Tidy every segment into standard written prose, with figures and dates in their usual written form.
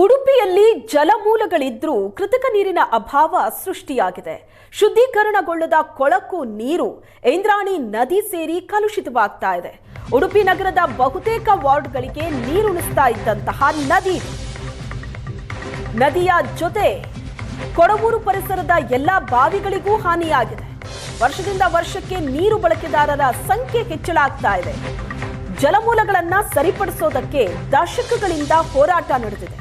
ಉಡುಪಿಯಲ್ಲಿ ಜಲಮೂಲಗಳಿದ್ರೂ ಕೃತಕ ನೀರಿನ ಅಭಾವ ಸೃಷ್ಟಿಯಾಗಿದೆ. ಶುದ್ಧೀಕರಣಗೊಳ್ಳದ ಕೊಳಕು ನೀರು ಇಂದ್ರಾಣಿ ನದಿ ಸೇರಿ ಕಲುಷಿತವಾಗ್ತಾ ಇದೆ. ಉಡುಪಿ ನಗರದ ಬಹುತೇಕ ವಾರ್ಡ್ಗಳಿಗೆ ನೀರುಣಿಸ್ತಾ ಇದ್ದಂತಹ ನದಿಯ ಜೊತೆ ಕೊಡವೂರು ಪರಿಸರದ ಎಲ್ಲ ಬಾವಿಗಳಿಗೂ ಹಾನಿಯಾಗಿದೆ. ವರ್ಷದಿಂದ ವರ್ಷಕ್ಕೆ ನೀರು ಬಳಕೆದಾರರ ಸಂಖ್ಯೆ ಹೆಚ್ಚಳಾಗ್ತಾ ಇದೆ. ಜಲಮೂಲಗಳನ್ನ ಸರಿಪಡಿಸೋದಕ್ಕೆ ದಶಕಗಳಿಂದ ಹೋರಾಟ ನಡೆದಿದೆ.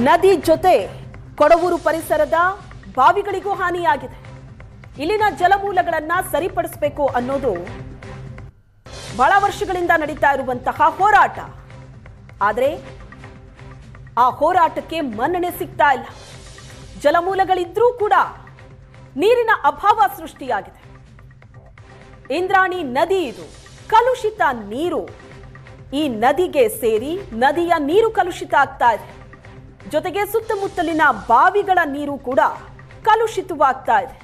ನದಿ ಜೊತೆ ಕೊಡವೂರು ಪರಿಸರದ ಬಾವಿಗಳಿಗೂ ಹಾನಿಯಾಗಿದೆ. ಇಲ್ಲಿನ ಜಲಮೂಲಗಳನ್ನ ಸರಿಪಡಿಸಬೇಕು ಅನ್ನೋದು ಬಹಳ ವರ್ಷಗಳಿಂದ ನಡೀತಾ ಇರುವಂತಹ ಹೋರಾಟ. ಆದರೆ ಆ ಹೋರಾಟಕ್ಕೆ ಮನ್ನಣೆ ಸಿಗ್ತಾ ಇಲ್ಲ. ಜಲಮೂಲಗಳಿದ್ರೂ ಕೂಡ ನೀರಿನ ಅಭಾವ ಸೃಷ್ಟಿಯಾಗಿದೆ. ಇಂದ್ರಾಣಿ ನದಿ ಇದು ಕಲುಷಿತ ನೀರು ಈ ನದಿಗೆ ಸೇರಿ ನದಿಯ ನೀರು ಕಲುಷಿತ ಆಗ್ತಾ ಇದೆ. ಜೊತೆಗೆ ಸುತ್ತಮುತ್ತಲಿನ ಬಾವಿಗಳ ನೀರು ಕೂಡ ಕಲುಷಿತವಾಗ್ತಾ ಇದೆ.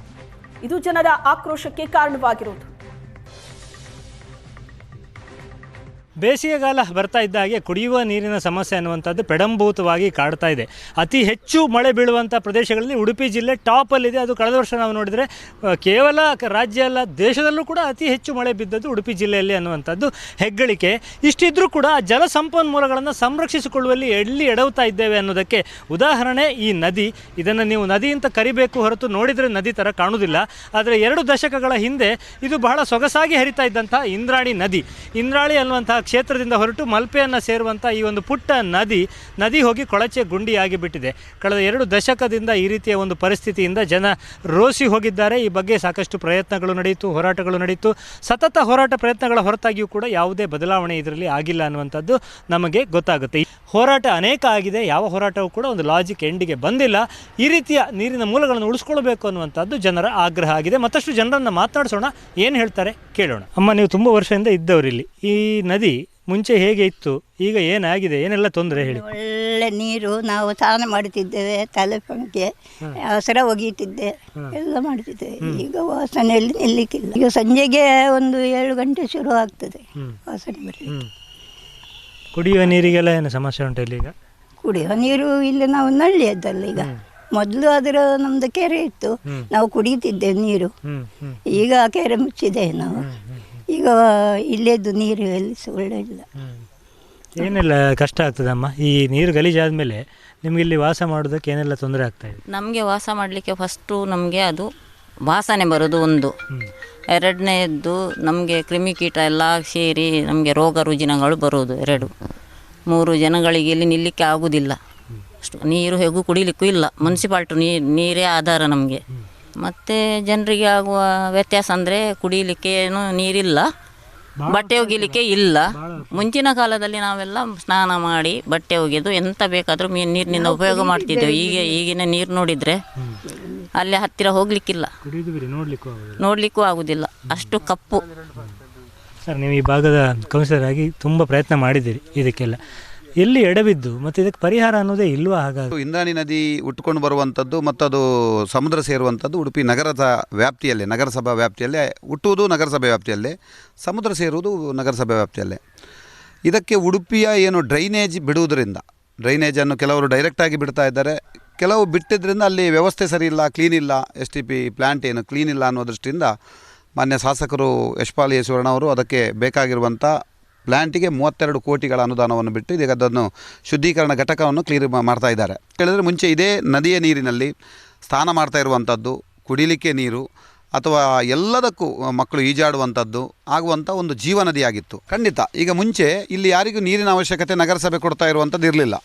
ಇದು ಜನರ ಆಕ್ರೋಶಕ್ಕೆ ಕಾರಣವಾಗಿರುವುದು. ಬೇಸಿಗೆಗಾಲ ಬರ್ತಾ ಇದ್ದ ಹಾಗೆ ಕುಡಿಯುವ ನೀರಿನ ಸಮಸ್ಯೆ ಅನ್ನುವಂಥದ್ದು ಪ್ರಡಂಭೂತವಾಗಿ ಕಾಡ್ತಾ ಇದೆ. ಅತಿ ಹೆಚ್ಚು ಮಳೆ ಬೀಳುವಂಥ ಪ್ರದೇಶಗಳಲ್ಲಿ ಉಡುಪಿ ಜಿಲ್ಲೆ ಟಾಪಲ್ಲಿದೆ. ಅದು ಕಳೆದ ವರ್ಷ ನಾವು ನೋಡಿದರೆ ಕೇವಲ ರಾಜ್ಯ ಅಲ್ಲ, ದೇಶದಲ್ಲೂ ಕೂಡ ಅತಿ ಹೆಚ್ಚು ಮಳೆ ಬಿದ್ದದ್ದು ಉಡುಪಿ ಜಿಲ್ಲೆಯಲ್ಲಿ ಅನ್ನುವಂಥದ್ದು ಹೆಗ್ಗಳಿಕೆ. ಇಷ್ಟಿದ್ರೂ ಕೂಡ ಜಲ ಸಂಪನ್ಮೂಲಗಳನ್ನು ಸಂರಕ್ಷಿಸಿಕೊಳ್ಳುವಲ್ಲಿ ಎಲ್ಲಿ ಎಡವ್ತಾ ಇದ್ದೇವೆ ಅನ್ನೋದಕ್ಕೆ ಉದಾಹರಣೆ ಈ ನದಿ. ಇದನ್ನು ನೀವು ನದಿ ಅಂತ ಕರಿಬೇಕು ಹೊರತು ನೋಡಿದರೆ ನದಿ ಥರ ಕಾಣುವುದಿಲ್ಲ. ಆದರೆ 2 ದಶಕಗಳ ಹಿಂದೆ ಇದು ಬಹಳ ಸೊಗಸಾಗಿ ಹರಿತಾ ಇದ್ದಂಥ ಇಂದ್ರಾಣಿ ನದಿ. ಇಂದ್ರಾಳಿ ಅನ್ನುವಂಥ ಕ್ಷೇತ್ರದಿಂದ ಹೊರಟು ಮಲ್ಪೆಯನ್ನು ಸೇರುವಂಥ ಈ ಒಂದು ಪುಟ್ಟ ನದಿ ಹೋಗಿ ಕೊಳಚೆ ಗುಂಡಿಯಾಗಿ ಬಿಟ್ಟಿದೆ. ಕಳೆದ 2 ದಶಕದಿಂದ ಈ ರೀತಿಯ ಒಂದು ಪರಿಸ್ಥಿತಿಯಿಂದ ಜನ ರೋಸಿ ಹೋಗಿದ್ದಾರೆ. ಈ ಬಗ್ಗೆ ಸಾಕಷ್ಟು ಪ್ರಯತ್ನಗಳು ನಡೆಯಿತು, ಹೋರಾಟಗಳು ನಡೆಯಿತು. ಸತತ ಹೋರಾಟ ಪ್ರಯತ್ನಗಳ ಹೊರತಾಗಿಯೂ ಕೂಡ ಯಾವುದೇ ಬದಲಾವಣೆ ಇದರಲ್ಲಿ ಆಗಿಲ್ಲ ಅನ್ನುವಂಥದ್ದು ನಮಗೆ ಗೊತ್ತಾಗುತ್ತೆ. ಈ ಹೋರಾಟ ಅನೇಕ ಆಗಿದೆ, ಯಾವ ಹೋರಾಟವೂ ಕೂಡ ಒಂದು ಲಾಜಿಕ್ ಎಂಡಿಗೆ ಬಂದಿಲ್ಲ. ಈ ರೀತಿಯ ನೀರಿನ ಮೂಲಗಳನ್ನು ಉಳಿಸ್ಕೊಳ್ಬೇಕು ಅನ್ನುವಂಥದ್ದು ಜನರ ಆಗ್ರಹ ಆಗಿದೆ. ಮತ್ತಷ್ಟು ಜನರನ್ನು ಮಾತನಾಡಿಸೋಣ, ಏನು ಹೇಳ್ತಾರೆ ಕೇಳೋಣ. ಅಮ್ಮ, ನೀವು ತುಂಬ ವರ್ಷದಿಂದ ಇದ್ದವರಿಲ್ಲಿ. ಈ ನದಿ ಮುಂಚೆ ಹೇಗೆ ಇತ್ತು, ಈಗ ಏನಾಗಿದೆ, ಏನೆಲ್ಲ ತೊಂದರೆ ಹೇಳಿ. ಒಳ್ಳೆ ನೀರು, ನಾವು ಸ್ನಾನ ಮಾಡುತ್ತಿದ್ದೇವೆ, ತಲೆಪಂಕೆ ಹಸಿರ ಒಗೀತಿದ್ದೆ, ಎಲ್ಲ ಮಾಡುತ್ತಿದ್ದೇವೆ. ಈಗ ವಾಸನೆಯಲ್ಲಿ ನಿಲ್ಲಿಕ್ಕಿಲ್ಲ. ಈಗ ಸಂಜೆಗೆ ಒಂದು 7 ಗಂಟೆ ಶುರು ಆಗ್ತದೆ ವಾಸನೆ ಬರಲಿ. ಕುಡಿಯುವ ನೀರಿಗೆಲ್ಲ ಏನು ಸಮಸ್ಯೆ ಉಂಟು ಇಲ್ಲಿ? ಈಗ ಕುಡಿಯುವ ನೀರು ಇಲ್ಲಿ ನಾವು ನಳ್ಳಿಯದ್ದಲ್ಲ. ಈಗ ಮೊದಲು ಅದರ ನಮ್ದು ಕೆರೆ ಇತ್ತು, ನಾವು ಕುಡಿಯುತ್ತಿದ್ದೇವೆ ನೀರು. ಈಗ ಆ ಕೆರೆ ಮುಚ್ಚಿದೆ. ನಾವು ಈಗ ಇಲ್ಲೇದು ನೀರು ಎಲ್ಲಿ ಒಳ್ಳೆ ಇಲ್ಲ. ಏನೆಲ್ಲ ಕಷ್ಟ ಆಗ್ತದಮ್ಮ ಈ ನೀರು ಗಲೀಜಾದ ಮೇಲೆ? ನಿಮ್ಗೆ ಇಲ್ಲಿ ವಾಸ ಮಾಡೋದಕ್ಕೆ ಏನೆಲ್ಲ ತೊಂದರೆ ಆಗ್ತಾ ಇದೆ? ನಮಗೆ ವಾಸ ಮಾಡಲಿಕ್ಕೆ ಫಸ್ಟು ನಮಗೆ ಅದು ವಾಸನೆ ಬರೋದು ಒಂದು, ಎರಡನೇದ್ದು ನಮಗೆ ಕ್ರಿಮಿಕೀಟ ಎಲ್ಲ ಸೇರಿ ನಮಗೆ ರೋಗ ರುಜಿನಗಳು ಬರೋದು 2. 3 ಜನಗಳಿಗೆ ಇಲ್ಲಿ ನಿಲ್ಲಕ್ಕೆ ಆಗೋದಿಲ್ಲ. ಅಷ್ಟು ನೀರು ಹೇಗೂ ಕುಡಿಲಿಕ್ಕೂ ಇಲ್ಲ. ಮುನ್ಸಿಪಾಲ್ಟಿ ನೀರೇ ಆಧಾರ ನಮಗೆ. ಮತ್ತು ಜನರಿಗೆ ಆಗುವ ವ್ಯತ್ಯಾಸ ಅಂದರೆ ಕುಡಿಯಲಿಕ್ಕೆ ಏನು ನೀರಿಲ್ಲ, ಬಟ್ಟೆ ಒಗಿಲಿಕ್ಕೆ ಇಲ್ಲ. ಮುಂಚಿನ ಕಾಲದಲ್ಲಿ ನಾವೆಲ್ಲ ಸ್ನಾನ ಮಾಡಿ ಬಟ್ಟೆ ಒಗೆದು ಎಂತ ಬೇಕಾದರೂ ನೀರಿನಿಂದ ಉಪಯೋಗ ಮಾಡ್ತಿದ್ದೆವು. ಈಗಿನ ನೀರು ನೋಡಿದರೆ ಅಲ್ಲಿ ಹತ್ತಿರ ಹೋಗಲಿಕ್ಕಿಲ್ಲ, ನೋಡಲಿಕ್ಕೂ ಆಗೋದಿಲ್ಲ, ಅಷ್ಟು ಕಪ್ಪು. ಸರ್, ನೀವು ಈ ಭಾಗದ ಕೌನ್ಸಿಲರ್ ಆಗಿ ತುಂಬ ಪ್ರಯತ್ನ ಮಾಡಿದ್ದೀರಿ. ಇದಕ್ಕೆಲ್ಲ ಎಲ್ಲಿ ಎಡವಿದ್ದು ಮತ್ತು ಇದಕ್ಕೆ ಪರಿಹಾರ ಅನ್ನೋದೇ ಇಲ್ವಾ? ಹಾಗಾಗಿ ಇಂದ್ರಾಣಿ ನದಿ ಹುಟ್ಟುಕೊಂಡು ಬರುವಂಥದ್ದು ಮತ್ತು ಅದು ಸಮುದ್ರ ಸೇರುವಂಥದ್ದು ಉಡುಪಿ ನಗರದ ವ್ಯಾಪ್ತಿಯಲ್ಲೇ, ನಗರಸಭಾ ವ್ಯಾಪ್ತಿಯಲ್ಲೇ ಹುಟ್ಟುವುದು ನಗರಸಭೆ ವ್ಯಾಪ್ತಿಯಲ್ಲೇ, ಸಮುದ್ರ ಸೇರುವುದು ನಗರಸಭೆ ವ್ಯಾಪ್ತಿಯಲ್ಲೇ. ಇದಕ್ಕೆ ಉಡುಪಿಯ ಏನು ಡ್ರೈನೇಜ್ ಬಿಡುವುದರಿಂದ, ಡ್ರೈನೇಜನ್ನು ಕೆಲವರು ಡೈರೆಕ್ಟಾಗಿ ಬಿಡ್ತಾ ಇದ್ದಾರೆ, ಕೆಲವು ಬಿಟ್ಟಿದ್ದರಿಂದ ಅಲ್ಲಿ ವ್ಯವಸ್ಥೆ ಸರಿ ಇಲ್ಲ, ಕ್ಲೀನ್ ಇಲ್ಲ, STP ಪ್ಲ್ಯಾಂಟ್ ಏನು ಕ್ಲೀನ್ ಇಲ್ಲ ಅನ್ನೋ ದೃಷ್ಟಿಯಿಂದ ಮಾನ್ಯ ಶಾಸಕರು ಯಶ್ಪಾಲ್ ಯೇಸುವರ್ಣ ಅವರು ಅದಕ್ಕೆ ಬೇಕಾಗಿರುವಂಥ ಪ್ಲ್ಯಾಂಟಿಗೆ 32 ಕೋಟಿಗಳ ಅನುದಾನವನ್ನು ಬಿಟ್ಟು ಇದೀಗ ಅದನ್ನು ಶುದ್ಧೀಕರಣ ಘಟಕವನ್ನು ಕ್ಲಿಯರ್ ಮಾಡ್ತಾ ಇದ್ದಾರೆ. ಹೇಳಿದರೆ ಮುಂಚೆ ಇದೇ ನದಿಯ ನೀರಿನಲ್ಲಿ ಸ್ನಾನ ಮಾಡ್ತಾ ಇರುವಂಥದ್ದು, ಕುಡಿಲಿಕ್ಕೆ ನೀರು ಅಥವಾ ಎಲ್ಲದಕ್ಕೂ ಮಕ್ಕಳು ಈಜಾಡುವಂಥದ್ದು ಆಗುವಂಥ ಒಂದು ಜೀವನದಿಯಾಗಿತ್ತು. ಖಂಡಿತ ಈಗ ಮುಂಚೆ ಇಲ್ಲಿ ಯಾರಿಗೂ ನೀರಿನ ಅವಶ್ಯಕತೆ ನಗರಸಭೆ ಕೊಡ್ತಾ ಇರುವಂಥದ್ದು ಇರಲಿಲ್ಲ.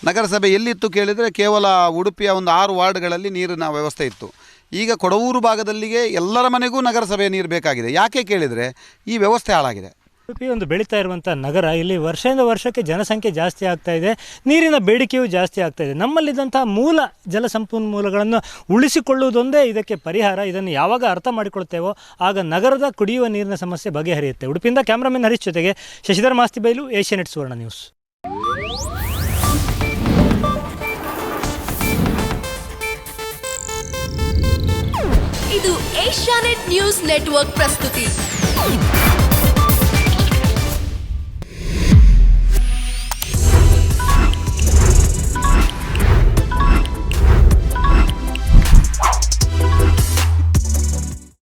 ನಗರಸಭೆ ಎಲ್ಲಿತ್ತು ಕೇಳಿದರೆ ಕೇವಲ ಉಡುಪಿಯ ಒಂದು 6 ವಾರ್ಡ್ಗಳಲ್ಲಿ ನೀರಿನ ವ್ಯವಸ್ಥೆ ಇತ್ತು. ಈಗ ಕೊಡವೂರು ಭಾಗದಲ್ಲಿಗೆ ಎಲ್ಲರ ಮನೆಗೂ ನಗರಸಭೆಯ ನೀರು ಬೇಕಾಗಿದೆ. ಯಾಕೆ ಕೇಳಿದರೆ ಈ ವ್ಯವಸ್ಥೆ ಹಾಳಾಗಿದೆ. ಉಡುಪಿ ಒಂದು ಬೆಳೀತಾ ಇರುವಂಥ ನಗರ. ಇಲ್ಲಿ ವರ್ಷದಿಂದ ವರ್ಷಕ್ಕೆ ಜನಸಂಖ್ಯೆ ಜಾಸ್ತಿ ಆಗ್ತಾ ಇದೆ, ನೀರಿನ ಬೇಡಿಕೆಯೂ ಜಾಸ್ತಿ ಆಗ್ತಾ ಇದೆ. ನಮ್ಮಲ್ಲಿದ್ದಂಥ ಮೂಲ ಜಲ ಸಂಪನ್ಮೂಲಗಳನ್ನು ಉಳಿಸಿಕೊಳ್ಳುವುದೊಂದೇ ಇದಕ್ಕೆ ಪರಿಹಾರ. ಇದನ್ನು ಯಾವಾಗ ಅರ್ಥ ಮಾಡಿಕೊಳ್ತೇವೋ ಆಗ ನಗರದ ಕುಡಿಯುವ ನೀರಿನ ಸಮಸ್ಯೆ ಬಗೆಹರಿಯುತ್ತೆ. ಉಡುಪಿಯಿಂದ ಕ್ಯಾಮ್ರಾಮನ್ ಹರೀಶ್ ಜೊತೆಗೆ ಶಶಿಧರ್ ಮಾಸ್ತಿಬೈಲು, ಏಷ್ಯಾನೆಟ್ ಸುವರ್ಣ ನ್ಯೂಸ್. ಇದು ಏಷ್ಯಾನೆಟ್ ನ್ಯೂಸ್ ನೆಟ್ವರ್ಕ್ ಪ್ರಸ್ತುತಿ.